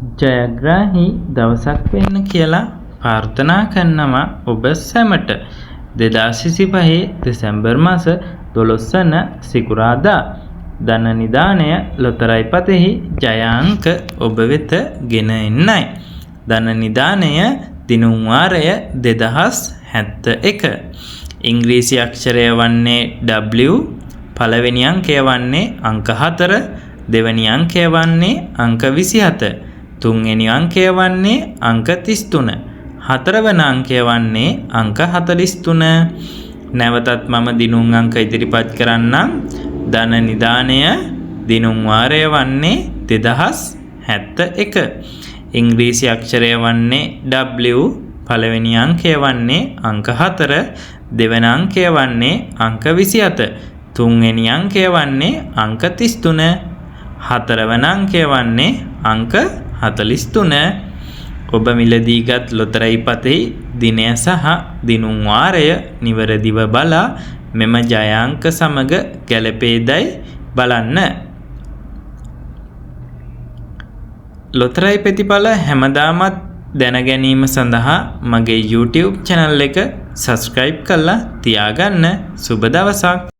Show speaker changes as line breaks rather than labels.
ජයග්‍රාහී දවසක් වෙන්න කියලා ප්‍රාර්ථනා කරනවා ඔබ සැමට. 2025 දෙසැම්බර් මාස 12 වන සිකුරාදා ධන නිධානය ලොතරැයි පතෙහි ජය අංක ඔබ වෙත ගෙන එන්නයි. ධන නිධානය දිනුම් වාරය 2071. ඉංග්‍රීසි අක්ෂරය වන්නේ W, පළවෙනි අංකය වන්නේ අංක 4, දෙවැනි අංකය වන්නේ අංක 27, තුන්වෙනි අංකය වන්නේ අංක 33, හතරවන අංකය වන්නේ අංක 43. නැවතත් මම දිනුම් අංක ඉදිරිපත් කරන්නම්. ධන නිධානය දිනුම් වාරය වන්නේ 2071. ඉංග්‍රීසි අක්ෂරය වන්නේ W, පළවෙනි අංකය වන්නේ අංක 4, දෙවන අංකය වන්නේ අංක 27, තුන්වෙනි අංකය වන්නේ අංක 33, හතරවන අංකය වන්නේ අංක 43. ඔබ මිලදීගත් ලොතරැයි පතෙහි දිනය සහ දිනුම් වාරය නිවැරදිව බලා මෙම ජය අංක සමග ගැලපේදයි බලන්න. ලොතරැයි ප්‍රතිඵල හැමදාමත් දැන ගැනීම සඳහා මගේ YouTube channel එක subscribe කරලා තියාගන්න. සුබ දවසක්.